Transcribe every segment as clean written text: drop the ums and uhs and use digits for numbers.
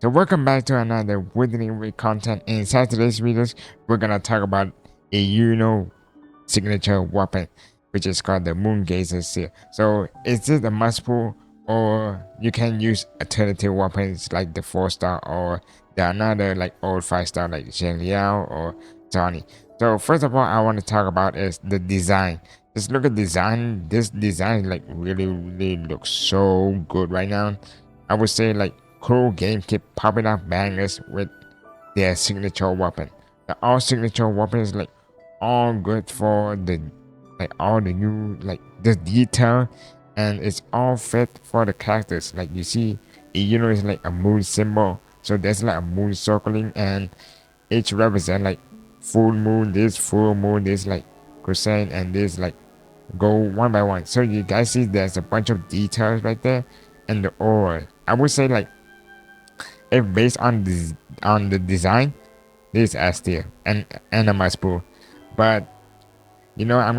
So welcome back to another Wuthering Waves content. Inside today's videos, we're gonna talk about a Iuno signature weapon, which is called the Moon Gazer Seal. So is this a must pull, or you can use alternative weapons like the 4-star or the another like old 5-star like Zheng Liao or Tony. So first of all, I want to talk about is the design. Just look at design. This design like really looks so good right now. I would say like cool game keep popping up bangers with their signature weapon. The all signature weapons like all good for the like all the new like the detail, and it's all fit for the characters. Like you see, Iuno is like a moon symbol, so there's like a moon circling, and each represent like full moon, this like crescent, and this like go one by one. So you guys see there's a bunch of details right there, and the aura. I would say like if based on this on the design, this is S tier and a must pull. But you know I'm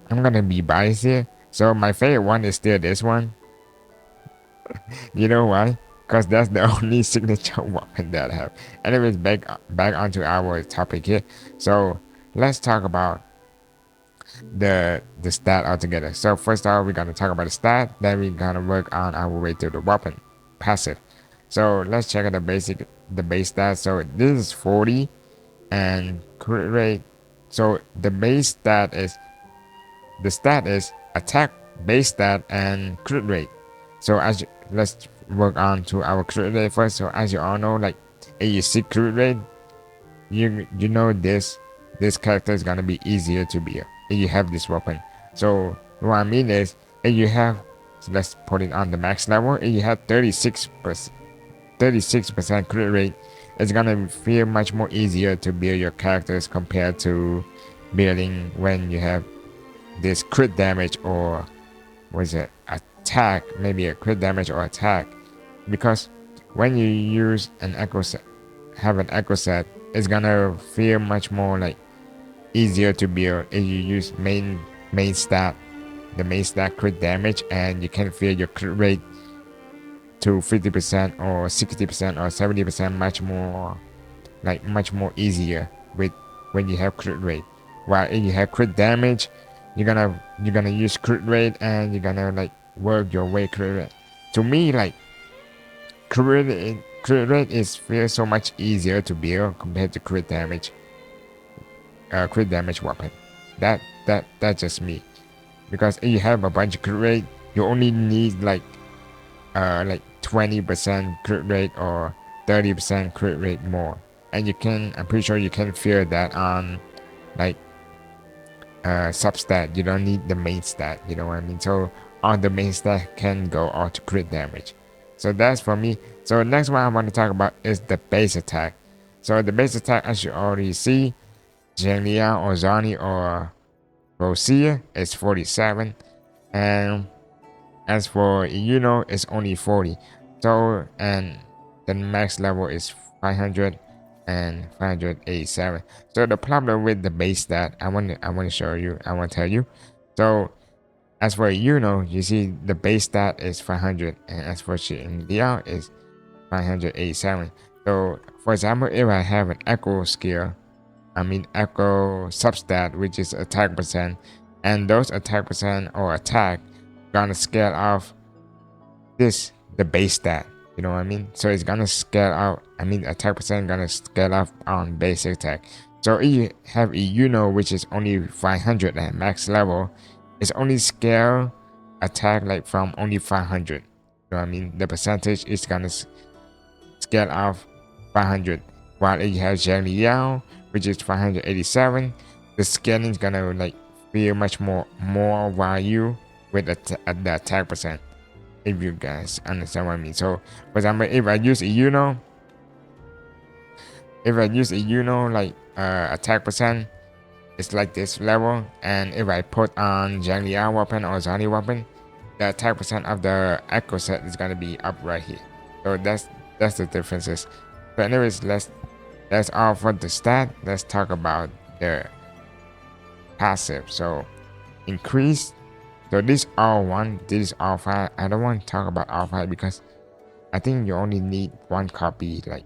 gonna be biased here. So my favorite one is still this one. You know why? Because that's the only signature weapon that I have. Anyways, back onto our topic here. So let's talk about the stat altogether. So first off, we're gonna talk about the stat, then we're gonna work on our way to the weapon passive. So let's check out the base stat. So this is 40 and crit rate. So the base stat is attack base stat and crit rate. So let's work on to our crit rate first. So as you all know, like if you see crit rate, you know this character is gonna be easier to beat if you have this weapon. So what I mean is if you have, so let's put it on the max level, if you have 36% crit rate, it's gonna feel much more easier to build your characters compared to building when you have this crit damage or what is it, attack, maybe a crit damage or attack. Because when you use an echo set, it's gonna feel much more like easier to build if you use main stat, the main stat crit damage, and you can feel your crit rate to 50% or 60% or 70% much more easier with when you have crit rate. While if you have crit damage, you're gonna use crit rate and you're gonna like work your way crit rate. To me, like crit rate is feels so much easier to build compared to crit damage weapon. That's just me. Because if you have a bunch of crit rate, you only need like 20% crit rate or 30% crit rate more, and I'm pretty sure you can feel that on like substat. You don't need the main stat, you know what I mean? So on the main stat can go all to crit damage. So that's for me. So next one I want to talk about is the base attack. So the base attack, as you already see, Zheng Liao or Zhani or Rosia is 47, and as for Iuno, it's only 40. So and the max level is 500 and 587. So the problem with the base stat, I want to show you. I want to tell you. So as for Iuno, you see the base stat is 500, and as for Zheng Liao is 587. So for example, if I have an echo skill, echo substat, which is attack percent, and those attack percent or attack gonna scale off the base stat, you know what I mean? So it's gonna scale out, attack percent gonna scale off on basic attack. So if you have a Iuno which is only 500 at max level, it's only scale attack like from only 500, you know what I mean? The percentage is gonna scale off 500. While if you have Zheng Liao, which is 587, the scaling is gonna like feel much more value with the attack percent, if you guys understand what I mean. So for example, if I use Iuno like attack percent, it's like this level, and if I put on Zheng Liao weapon or Zhani weapon, the attack percent of the echo set is gonna be up right here. So that's the differences. But anyways, that's all for the stat. Let's talk about the passive. So increase. So this all 1, this all 5. I don't want to talk about all 5 because I think you only need 1 copy. Like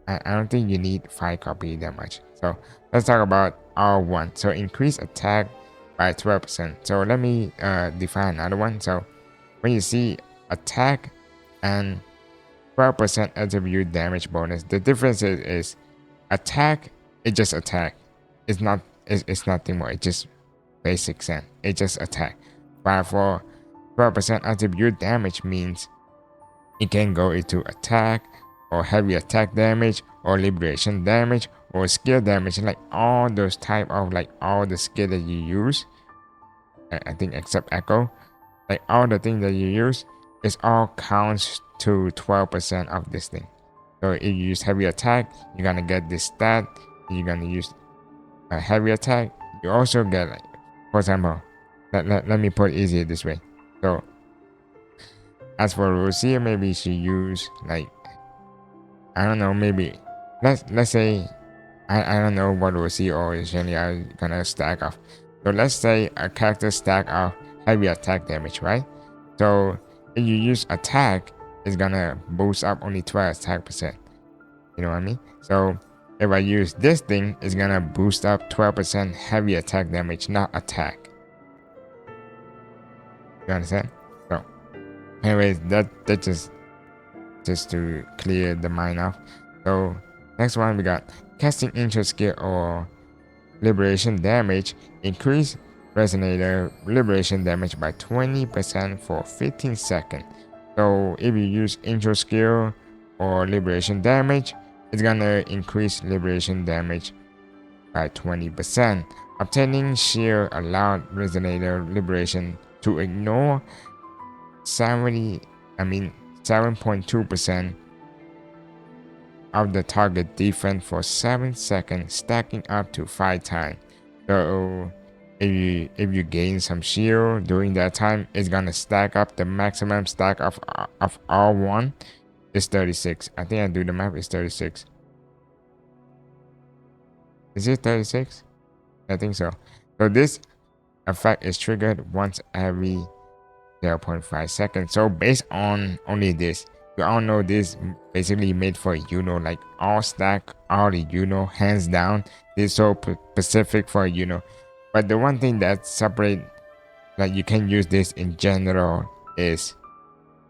I don't think you need 5 copy that much. So let's talk about R1. So increase attack by 12%. So let me define another one. So when you see attack and 12% attribute damage bonus, the difference is attack, it just attack. It's nothing more. It's just basic sense. It just attack. But for 12% attribute damage means it can go into attack or heavy attack damage or liberation damage or skill damage, like all those type of like all the skill that you use. I think except echo, like all the things that you use, it's all counts to 12% of this thing. So if you use heavy attack, you're gonna get this stat. You're gonna use a heavy attack, you also get, like, for example, let me put it easier this way. So as for Lucia, maybe she use like, I don't know, maybe let's say I don't know what Lucia or Jenny are gonna stack off. So let's say a character stack off heavy attack damage, right? So if you use attack, it's gonna boost up only 12 attack percent. You know what I mean? So if I use this thing, it's gonna boost up 12% heavy attack damage, not attack. You understand? So anyways, that just to clear the mind off. So next one we got casting intro skill or liberation damage. Increase resonator liberation damage by 20% for 15 seconds. So if you use intro skill or liberation damage, it's gonna increase liberation damage by 20%. Obtaining shield allowed resonator liberation to ignore 7.2% of the target defense for 7 seconds, stacking up to 5 times. So if you gain some shield during that time, it's gonna stack up. The maximum stack of R1 is 36. I think I do the math. Is 36. Is it 36? I think so. So this effect is triggered once every 0.5 seconds. So based on only this, we all know this basically made for Iuno, like all stack, all the Iuno, hands down. This is so specific for Iuno. But the one thing that separate, like you can use this in general, is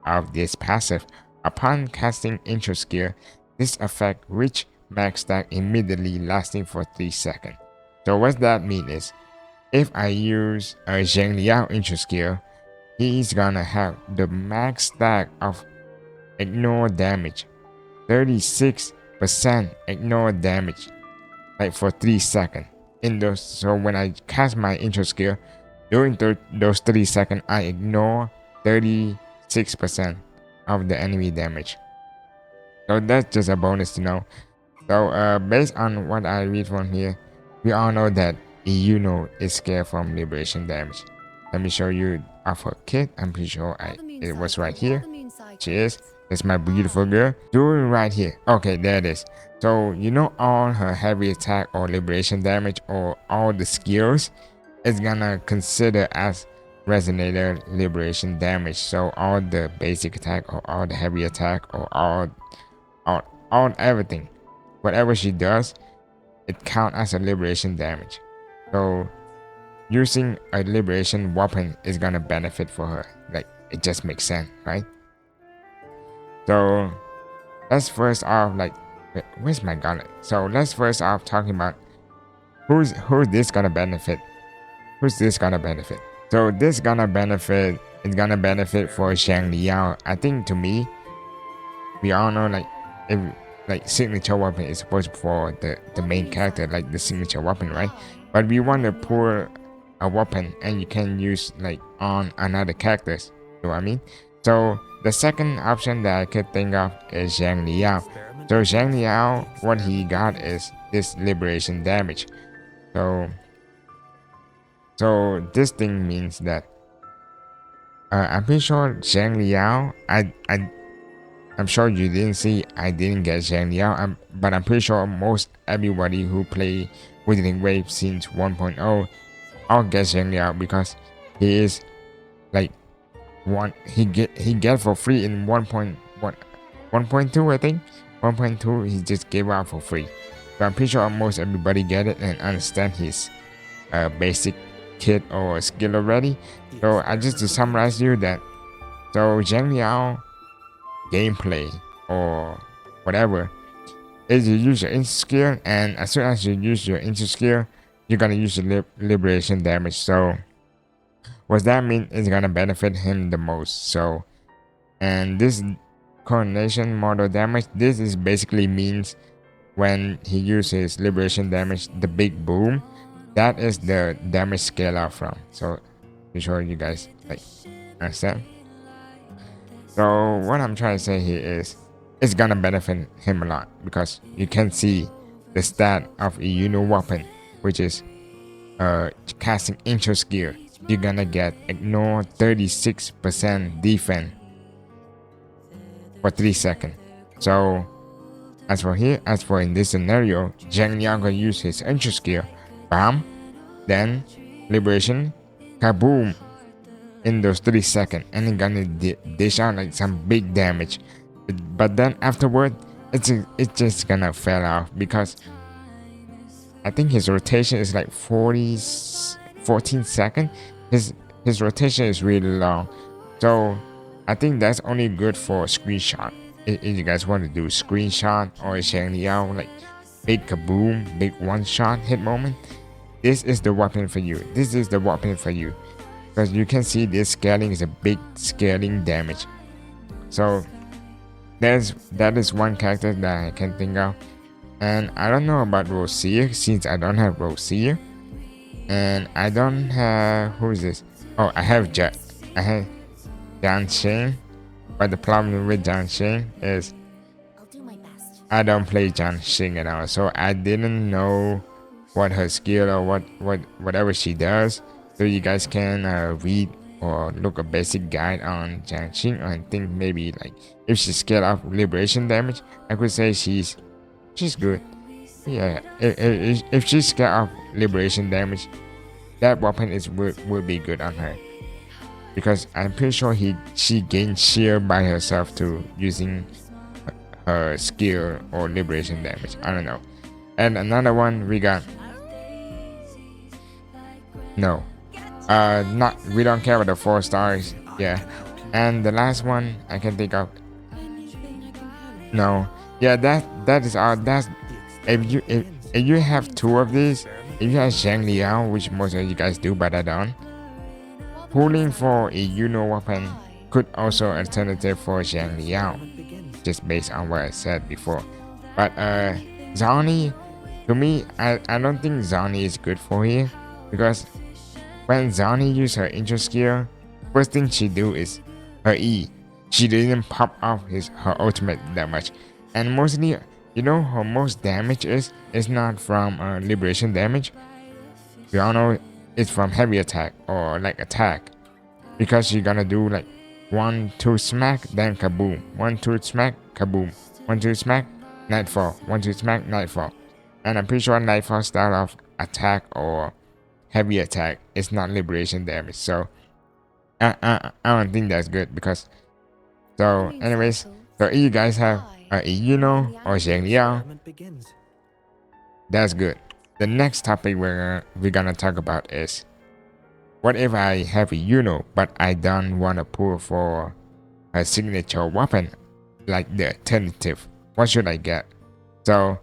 of this passive. Upon casting intro skill, this effect reach max stack immediately, lasting for 3 seconds. So what that mean is, if I use a Zheng Liao intro skill, he's gonna have the max stack of ignore damage, 36% ignore damage, like for 3 seconds. So when I cast my intro skill, during those 3 seconds, I ignore 36% of the enemy damage. So that's just a bonus to know. So based on what I read from here, we all know that Iuno is scared from liberation damage. Let me show you of her kit. I'm pretty sure it was right here. She is. It's my beautiful girl. Doing right here. Okay, there it is. So you know all her heavy attack or liberation damage or all the skills, it's gonna consider as resonator liberation damage. So all the basic attack or all the heavy attack or all everything, whatever she does, it count as a liberation damage. So using a liberation weapon is gonna benefit for her. Like, it just makes sense, right? So let's first off, like, where's my gauntlet? So let's first off talking about who's this gonna benefit. Who's this gonna benefit? So this gonna benefit is gonna benefit for Zheng Liao. I think, to me, we all know, like, if like signature weapon is supposed for the main character, like the signature weapon, right? But we want to pull a weapon and you can use like on another characters. You know what I mean? So the second option that I could think of is Zheng Liao. So Zheng Liao, what he got is this liberation damage. So this thing means that I'm pretty sure Zheng Liao, I'm sure you didn't see I didn't get Zheng Liao, but I'm pretty sure most everybody who play Wuthering Waves since 1.0 all get Zheng Liao because he is like he get for free in 1.1. 1.2, I think. 1.2, he just gave out for free. So I'm pretty sure almost everybody get it and understand his basic kit or skill already. So I just to summarize you that, so Zhang Liao gameplay or whatever is you use your instant skill, and as soon as you use your instant skill, you're gonna use your liberation damage. So what that mean is gonna benefit him the most. So, and this coordination model damage, this is basically means when he uses liberation damage, the big boom, that is the damage scale out from. So be sure you guys like understand. So what I'm trying to say here is it's gonna benefit him a lot because you can see the stat of a Iuno weapon, which is casting intro skill. You're gonna get ignore 36% defense for 3 seconds. So as for here, as for in this scenario, Zhang Liao gonna use his intro skill, bam, then liberation, kaboom, in those 3 seconds, and it's gonna dish out like some big damage. But then afterward, it's just gonna fall off because I think his rotation is like 14 seconds. His rotation is really long, so I think that's only good for screenshot. If you guys want to do screenshot or Zhang Liao like big kaboom, big one shot hit moment, this is the weapon for you. This is the weapon for you because you can see this scaling is a big scaling damage. So that is one character that I can think of, and I don't know about Rosia since I don't have Rosia, and I don't have, who is this? Oh, I have Jianxing, but the problem with Jianxing is I don't play Jianxing at all, so I didn't know what her skill or whatever she does. So you guys can read or look a basic guide on Jianxing. I think maybe like if she's scared of liberation damage, I could say she's good. Yeah, if she's scared of liberation damage, that weapon will be good on her. Because I'm pretty sure she gained sheer by herself to using her skill or liberation damage. I don't know. And another one we got. No. We don't care about the 4 stars. Yeah. And the last one I can think of. No. Yeah, that is all. That's if you have 2 of these, if you have Zhang Liao, which most of you guys do, but I don't. Pulling for a Iuno weapon could also alternative for Zhang Liao, just based on what I said before. But Zhani, to me, I don't think Zhani is good for here because when Zhani use her intro skill, first thing she do is her E. She didn't pop off her ultimate that much, and mostly, you know, her most damage is not from liberation damage. We all know it's from heavy attack or like attack, because she's gonna do like 1-2 smack, then kaboom, 1-2 smack, kaboom, 1-2 smack, nightfall, 1-2 smack, nightfall. And I'm pretty sure nightfall style of attack or heavy attack is not liberation damage. So I don't think that's good because. So anyways, so if you guys have Iuno or Zhang Liao, that's good. The next topic we're gonna talk about is, what if I have a Iuno but I don't want to pull for a signature weapon like the alternative? What should I get? So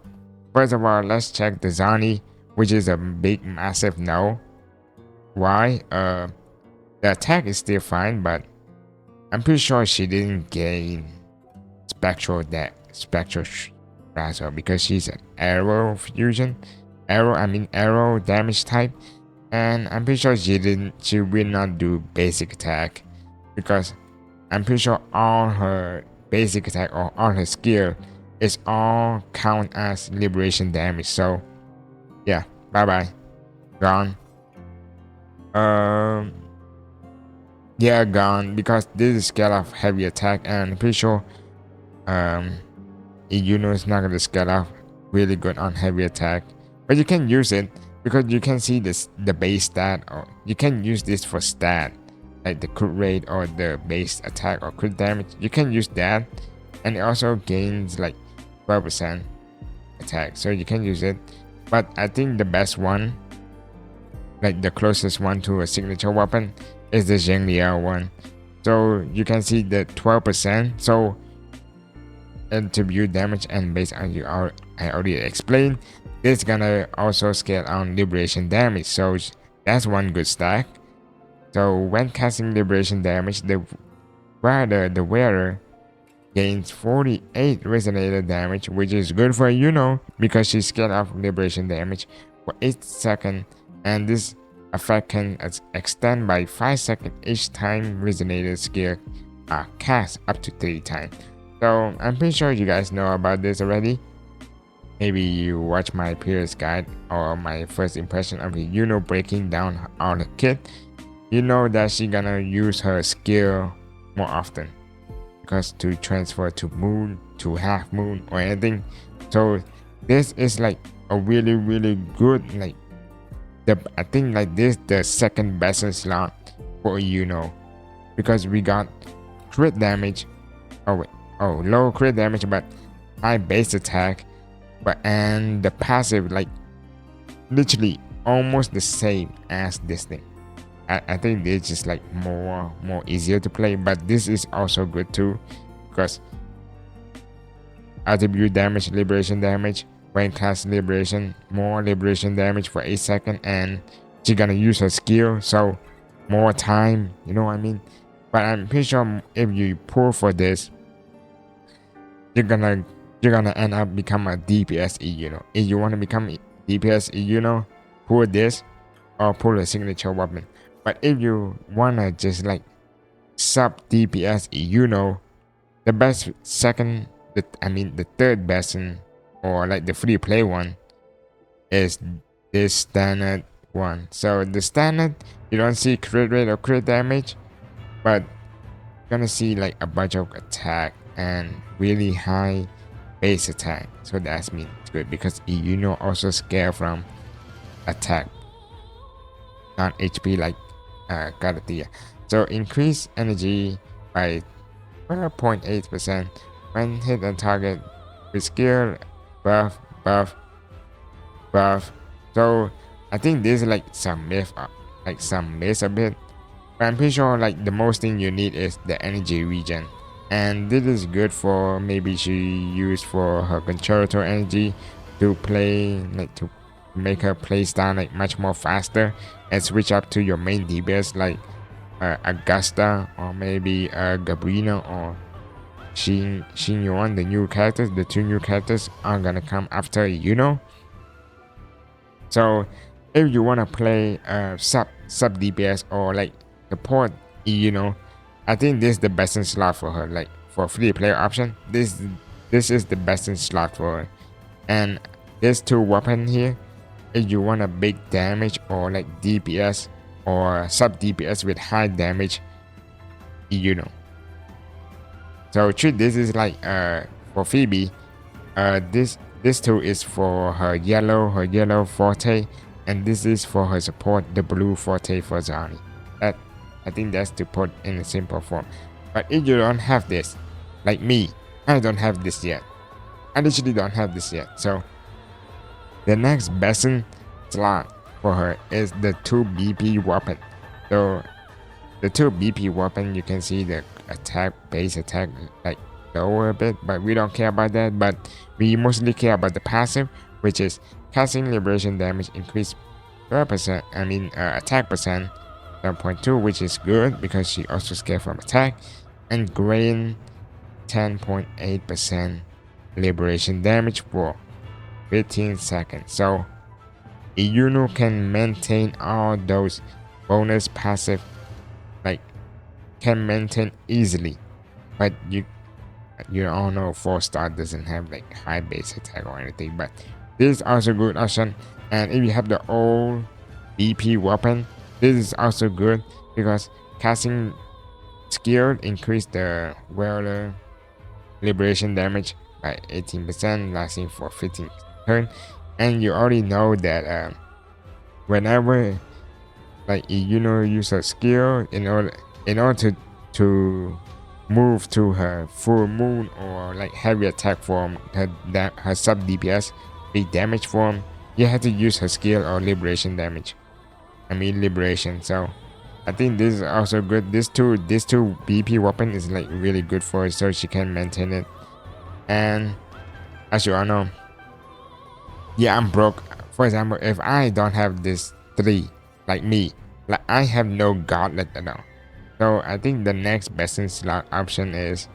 first of all, let's check the Zhani, which is a big massive no. Why? The attack is still fine, but I'm pretty sure she didn't gain spectral Razzle because she's an arrow fusion. Arrow damage type, and I'm pretty sure she will not do basic attack because I'm pretty sure all her basic attack or all her skill is all count as liberation damage. So yeah, bye bye, gone. Yeah, gone, because this is scale of heavy attack, and I'm pretty sure Iuno is not gonna scale off really good on heavy attack. But you can use it because you can see the base stat, or you can use this for stat like the crit rate or the base attack or crit damage. You can use that, and it also gains like 12% attack, so you can use it. But I think the best one, like the closest one to a signature weapon, is the Zhenglia one. So you can see the 12%. So attribute damage, and based on I already explained, this gonna also scale on liberation damage. So that's one good stack. So when casting liberation damage, the wearer gains 48 resonator damage, which is good for Iuno because she scaled off liberation damage for 8 seconds, and this effect can extend by 5 seconds each time resonator skill cast up to 3 times. So I'm pretty sure you guys know about this already. Maybe you watch my previous guide or my first impression of the Iuno breaking down on the kit. You know that she gonna use her skill more often, because to transfer to moon, to half moon or anything. So this is like a really good, like I think like this the second best slot for Iuno, because we got crit damage, low crit damage but high base attack, but and the passive like literally almost the same as this thing. I think this is like more easier to play, but this is also good too, because attribute damage, liberation damage, when cast liberation, more liberation damage for 8 seconds, and she's gonna use her skill, so more time, you know what I mean. But I'm pretty sure if you pull for this, you're gonna end up become a DPS Iuno. If you want to become DPS Iuno, pull this or pull a signature weapon. But if you wanna just like sub DPS Iuno, the best the third best or like the free play one is this standard one. So the standard, you don't see crit rate or crit damage, but you're gonna see like a bunch of attack and really high base attack. So that's mean it's good, because Iuno also scale from attack, not HP like Galatea. So increase energy by 0.8% when hit on target with skill buff. So I think this is like some myth a bit, but I'm pretty sure like the most thing you need is the energy regen, and this is good for maybe she used for her concerto energy to play, like to make her play style like much more faster and switch up to your main DPS like Augusta or maybe Gabrina or Xin Yuan. The 2 new characters are gonna come after Iuno. So if you wanna play sub DPS or like support Iuno, I think this is the best in slot for her. Like for free player option, this is the best in slot for her. And there's 2 weapons here. If you want a big damage or like DPS or sub DPS with high damage, Iuno. So treat this is like for Phoebe, this tool is for her yellow forte, and this is for her support, the blue forte for Zani. That I think that's to put in a simple form. But if you don't have this, like me, I don't have this yet. I literally don't have this yet. So the next best slot for her is the 2 BP weapon. So the 2 BP weapon, you can see the base attack like lower a bit, but we don't care about that. But we mostly care about the passive, which is casting liberation damage increase per attack percent 7.2, which is good because she also scale from attack, and gain 10.8% liberation damage for 15 seconds. So Iuno can maintain all those bonus passive, like can maintain easily, but you all know 4-star doesn't have like high base attack or anything. But this is also good option. And if you have the old BP weapon, this is also good because casting skill increase the wearer liberation damage by 18%, lasting for 15 turns. And you already know that whenever like use a skill in order to move to her full moon or like heavy attack form, her sub DPS, big damage form, you have to use her skill or liberation damage. I mean liberation. So I think this is also good. This two BP weapon is like really good for her, so she can maintain it. And as you all know, yeah, I'm broke. For example, if I don't have this three, like me, like I have no gauntlet at all. So I think the next best in slot option is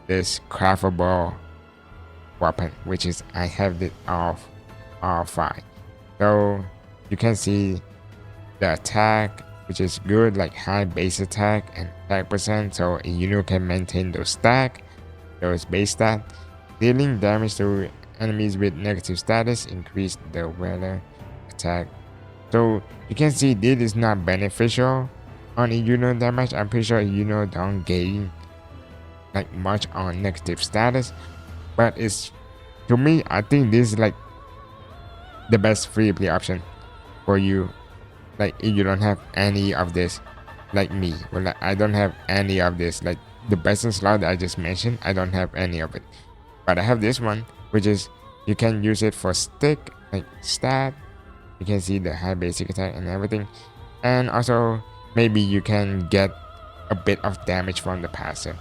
this craftable weapon, which is I have it off R5. So you can see the attack, which is good, like high base attack and attack percent. So Iuno can maintain those stack, those base stat, dealing damage to enemies with negative status, increase the weather attack. So you can see this is not beneficial on Iuno damage. I'm pretty sure Iuno don't gain like much on negative status, but it's, to me, I think this is like the best free play option for you. Like if you don't have any of this, like me, well, like, I don't have any of this. Like the best in slot that I just mentioned, I don't have any of it, but I have this one, which is you can use it for stick, like stat. You can see the high basic attack and everything, and also maybe you can get a bit of damage from the passive.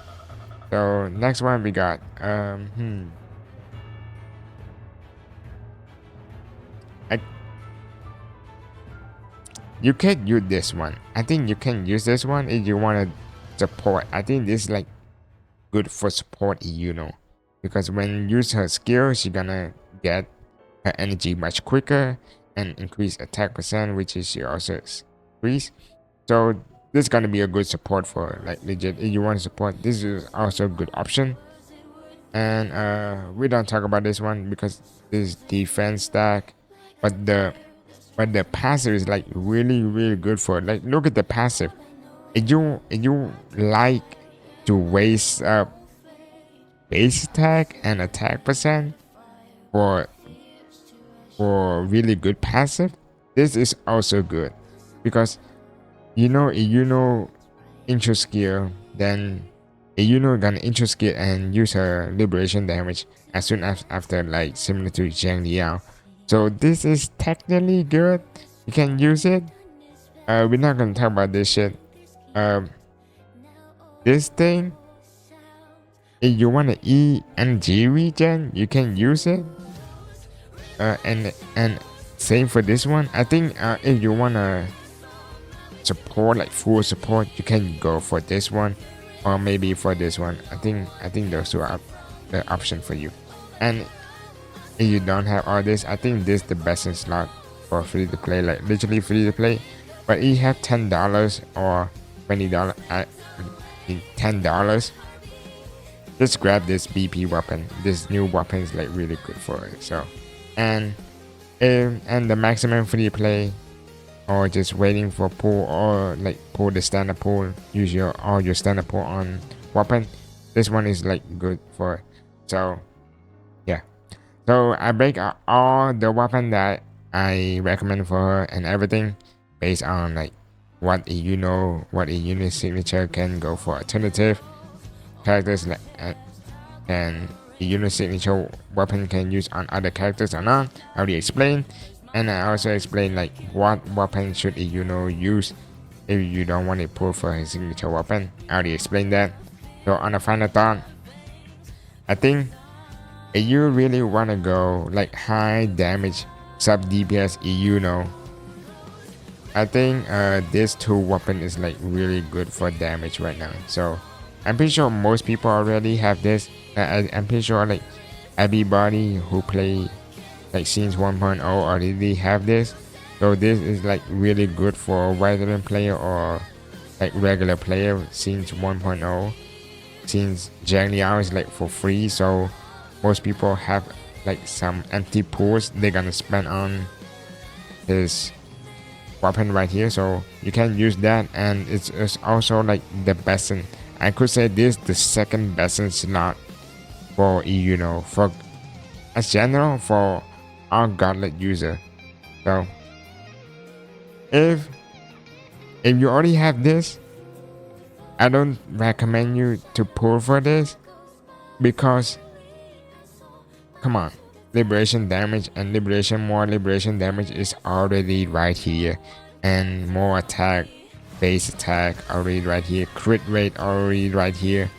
So next one we got I, you can use this one. I think you can use this one if you want to support. I think this is like good for support Iuno, because when you use her skill, she's gonna get her energy much quicker and increase attack percent, which is she also increase. So this is gonna be a good support for like legit. If you want to support, this is also a good option. And we don't talk about this one because this defense stack, but the passive is like really good for it. Like look at the passive. If you like to waste up base attack and attack percent for really good passive, this is also good, because if you know intro skill, then if gonna intro skill and use her liberation damage as soon as after, like similar to Zhang Liao. So this is technically good. You can use it. We're not gonna talk about this shit. This thing, if you wanna E and G regen, you can use it. And same for this one. I think if you wanna support, like full support, you can go for this one, or maybe for this one. I think those two are the option for you. And if you don't have all this, I think this is the best in slot for free to play, like literally free to play. But if you have $10 or $20, $10, just grab this BP weapon. This new weapon is like really good for it. So and the maximum free play, or just waiting for pool, or like pull the standard pool, use all your standard pool on weapon, this one is like good for it. So yeah, so I break out all the weapon that I recommend for her and everything based on like what a unit signature can go for alternative characters, like and the unit signature weapon can use on other characters or not. I already explained, and I also explained like what weapon should Iuno use if you don't want to pull for his signature weapon. I already explained that. So on a final thought, I think if you really want to go like high damage sub DPS Iuno, I think this two weapon is like really good for damage right now. So I'm pretty sure most people already have this. I'm pretty sure like everybody who play like Scenes 1.0 already have this. So this is like really good for veteran player or like regular player. Scenes 1.0, since Zhang Liao is like for free, so most people have like some empty pools they're gonna spend on his weapon right here. So you can use that, and it's also like the best in, I could say this the second best in slot for for as general for our gauntlet user. So if you already have this, I don't recommend you to pull for this because come on, liberation damage and more liberation damage is already right here, and more attack, base attack already right here, crit rate already right here.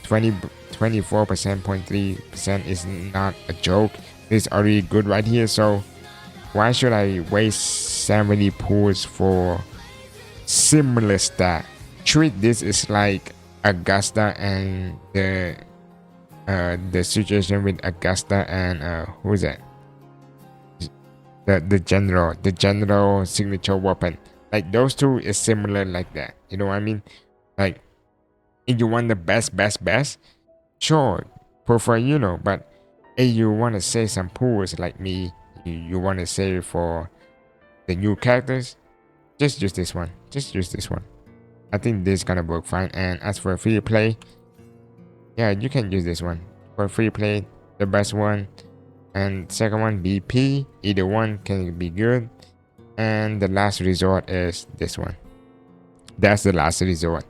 24%, 0.3% is not a joke. It's already good right here. So why should I waste 70 pulls for similar stat? Treat this is like Augusta and the situation with Augusta and who's that? The general signature weapon. Like those two is similar like that. You know what I mean? Like if you want the best, sure, prefer Iuno. But if you want to save some pools like me, you want to save for the new characters, just use this one. Just use this one. I think this is gonna work fine. And as for free play, yeah, you can use this one for free play. The best one, and second one BP. Either one can be good. And the last resort is this one. That's the last resort.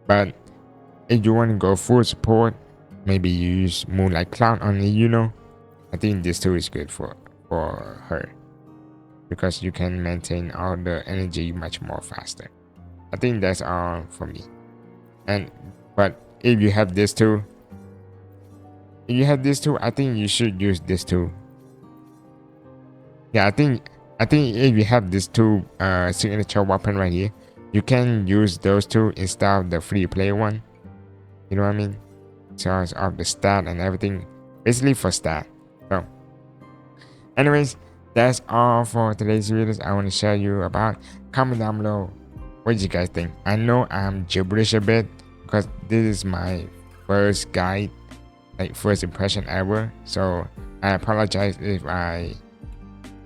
But if you want to go full support, maybe you use Moonlight Cloud on the Iuno. I think this too is good for her because you can maintain all the energy much more faster. I think that's all for me. And but if you have this too, I think you should use this too. Yeah, I think if you have this two signature weapon right here, you can use those two instead of the free play one. You know what I mean? So of the stat and everything, basically for stat. So anyways, that's all for today's videos. I want to share you about. Comment down below what you guys think. I know I'm gibberish a bit because this is my first guide, like first impression ever. So I apologize if I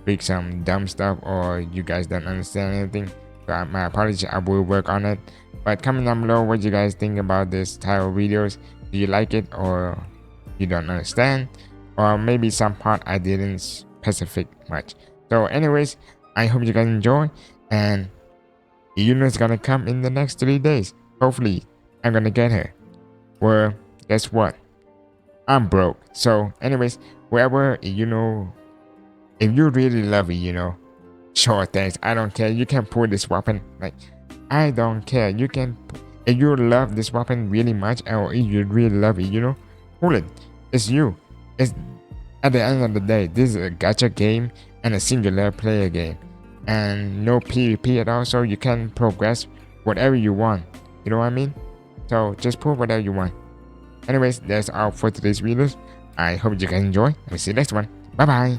speak some dumb stuff or you guys don't understand anything. So my apology, I will work on it. But comment down below what you guys think about this type of videos. Do you like it or you don't understand? Or maybe some part I didn't specific much. So anyways, I hope you guys enjoy, and Iuno is gonna come in the next 3 days. Hopefully, I'm gonna get her. Well, guess what? I'm broke. So anyways, wherever Iuno, if you really love Iuno, sure, thanks. I don't care. You can pull this weapon. Like, I don't care. You can, if you love this weapon really much, or if you really love Iuno, pull it. It's you. It's at the end of the day, this is a gacha game and a singular player game, and no PvP at all. So you can progress whatever you want. You know what I mean? So just pull whatever you want. Anyways, that's all for today's videos. I hope you guys enjoy. We'll see you next one. Bye bye.